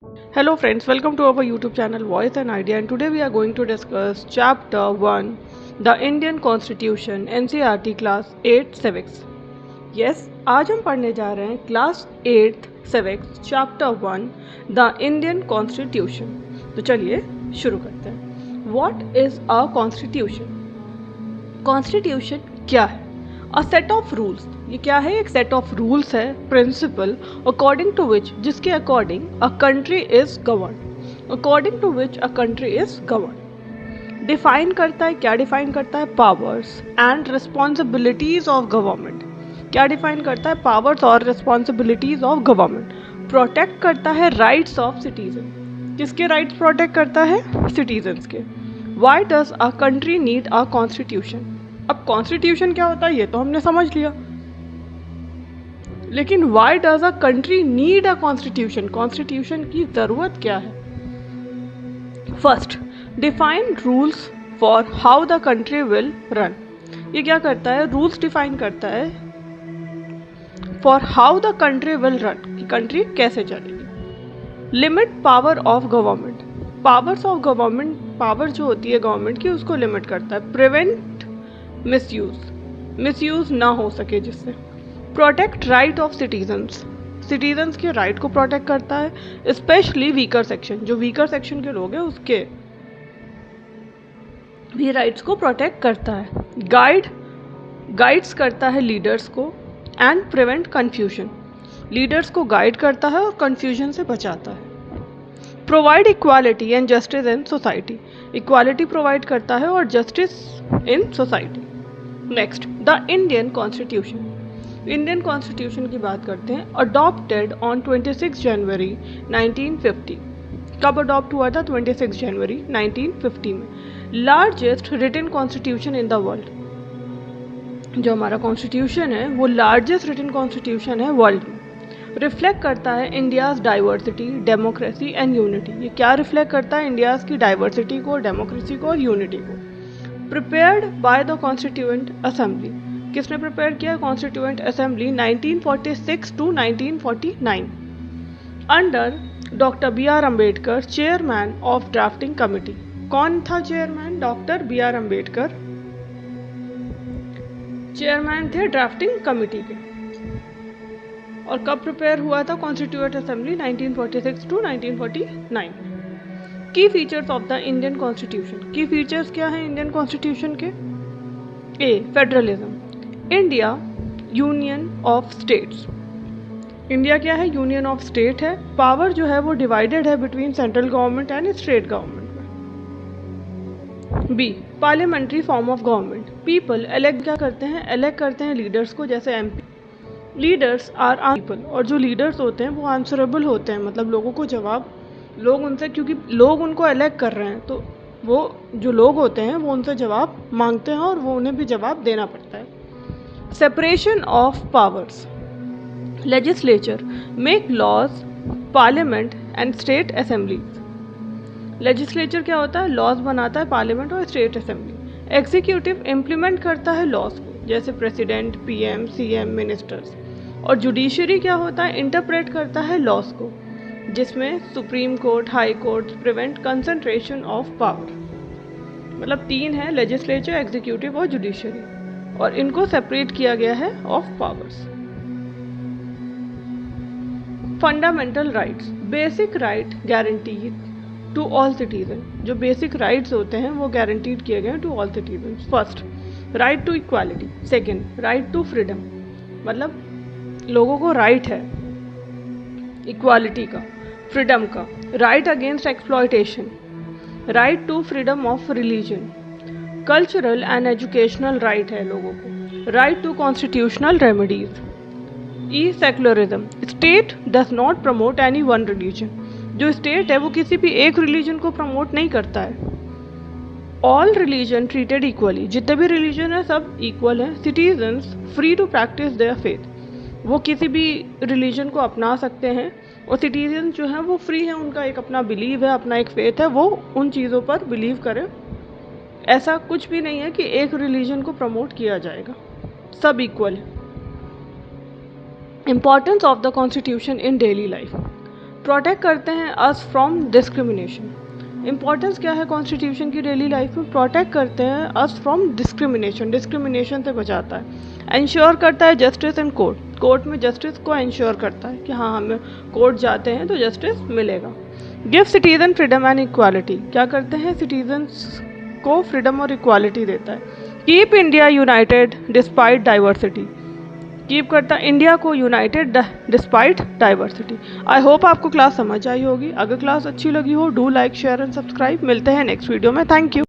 Hello friends, welcome to our YouTube channel Voice and Idea, and today we are going to discuss chapter 1, The Indian Constitution, NCERT class 8 civics. Yes, आज हम पढ़ने जा रहे हैं class 8 civics chapter 1, The Indian Constitution. तो चलिए शुरू करते हैं. What is a constitution? Constitution क्या है? A set of rules. ये क्या है? एक सेट ऑफ रूल्स है, प्रिंसिपल अकॉर्डिंग टू विच, जिसके according a country is govern, according to which a country is govern. Define करता है, क्या डिफाइन करता है? Powers and responsibilities of government. क्या डिफाइन करता है? पावर्स और रिस्पॉन्सिबिलिटीज ऑफ गवर्नमेंट. प्रोटेक्ट करता है राइट्स ऑफ सिटीजन. किसके राइट्स प्रोटेक्ट करता है? सिटीजन्स के. Why does a country need a constitution? अब कॉन्स्टिट्यूशन क्या होता है ये तो हमने समझ लिया, लेकिन why does a country need a constitution? Constitution की जरूरत क्या है? First, define rules for how the country will run. ये क्या करता है? रूल्स डिफाइन करता है for how the country will run, कि कंट्री कैसे चलेगी. Limit power of government. Powers of government, power जो होती है गवर्नमेंट की, उसको लिमिट करता है. प्रिवेंट मिसयूज, मिसयूज ना हो सके जिससे. Protect right of citizens, citizens के राइट को प्रोटेक्ट करता है, स्पेशली वीकर सेक्शन, जो वीकर सेक्शन के लोग हैं उसके भी राइट्स को प्रोटेक्ट करता है. गाइड्स करता है लीडर्स को. एंड प्रिवेंट कन्फ्यूजन, लीडर्स को गाइड करता है और कन्फ्यूजन से बचाता है. Provide equality and justice in society, equality provide करता है और justice in society. Next, the Indian constitution. Indian constitution की बात करते हैं. अडॉप्टेड ऑन 26 जनवरी 1950. कब अडॉप्ट हुआ था? 26 जनवरी 1950 में. Largest written constitution in the world. जो हमारा कॉन्स्टिट्यूशन है वो लार्जेस्ट रिटन कॉन्स्टिट्यूशन है वर्ल्ड में. रिफ्लेक्ट करता है India's diversity, democracy and unity. ये क्या रिफ्लेक्ट करता है? इंडियाज़ की डाइवर्सिटी को, डेमोक्रेसी को और यूनिटी को. Prepared by the constituent assembly. किसने प्रिपेयर किया? Constituent assembly 1946 to 1949. Under doctor B R Ambedkar, chairman of drafting committee. कौन था chairman? Doctor B R Ambedkar chairman थे ड्राफ्टिंग कमिटी के. और कब प्रिपेयर हुआ था constituent assembly? 1946 to 1949. Key features of the Indian constitution. Key features क्या हैं इंडियन कॉन्स्टिट्यूशन के? A, federalism. India union of states. India क्या है? यूनियन ऑफ स्टेट है. पावर जो है वो डिवाइडेड है between central government and state government में. B, parliamentary form of government. People elect क्या करते हैं? इलेक्ट करते हैं लीडर्स को, जैसे एमपी. लीडर्स आर पीपल, और जो लीडर्स होते हैं वो आंसरेबल होते हैं, मतलब लोगों को जवाब, लोग उनसे, क्योंकि लोग उनको इलेक्ट कर रहे हैं तो वो जो लोग होते हैं वो उनसे जवाब मांगते हैं और वो उन्हें भी जवाब देना पड़ता है. Separation of powers. Legislature make laws, parliament and state assemblies. Legislature क्या होता है? लॉज बनाता है, पार्लियामेंट और स्टेट असेंबली. एग्जीक्यूटिव इम्प्लीमेंट करता है लॉज को, जैसे प्रेसिडेंट, पीएम, सीएम, मिनिस्टर्स. और जुडिशरी क्या होता है? इंटरप्रेट करता है लॉज को, जिसमें supreme court, high court prevent concentration of power. मतलब तीन है, लेजिस्लेचर, एग्जीक्यूटिव और जुडिशरी, और इनको सेपरेट किया गया है of powers. Fundamental rights. Basic right guaranteed to all citizen. जो बेसिक राइट्स होते हैं वो गारंटीड किए गए हैं to all citizen. First, right to equality. Second, right to freedom, मतलब लोगों को राइट है इक्वालिटी का, फ्रीडम का. Right against exploitation. Right to freedom of religion. Cultural and educational right है लोगों को. Right to constitutional remedies. E, secularism. State does not promote any one religion. जो स्टेट है वो किसी भी एक रिलीजन को प्रमोट नहीं करता है. All religion treated equally. जितने भी रिलीजन है सब इक्वल हैं. Citizens free to practice their faith. वो किसी भी रिलीजन को अपना सकते हैं और सिटीजन जो हैं वो फ्री हैं, उनका एक अपना बिलीव है, अपना एक फेथ है, वो उन चीज़ों पर बिलीव करें. ऐसा कुछ भी नहीं है कि एक रिलीजन को प्रमोट किया जाएगा, सब इक्वल है. Importance of the constitution in daily life. Protect करते हैं अस फ्रॉम डिस्क्रिमिनेशन। इम्पॉर्टेंस क्या है कॉन्स्टिट्यूशन की डेली लाइफ में? प्रोटेक्ट करते हैं अस फ्रॉम डिस्क्रिमिनेशन, डिस्क्रिमिनेशन से बचाता है। इंश्योर करता है जस्टिस इन कोर्ट, कोर्ट में जस्टिस को इंश्योर करता है कि हाँ हमें कोर्ट जाते हैं तो जस्टिस मिलेगा। Give citizen freedom and equality, क्या करते हैं? सिटीजन्स को फ्रीडम और इक्वालिटी देता है। Keep India United despite diversity, keep करता है इंडिया को United despite diversity. I hope आपको क्लास समझ आई होगी। अगर क्लास अच्छी लगी हो do like share and subscribe. मिलते हैं नेक्स्ट वीडियो में। Thank you.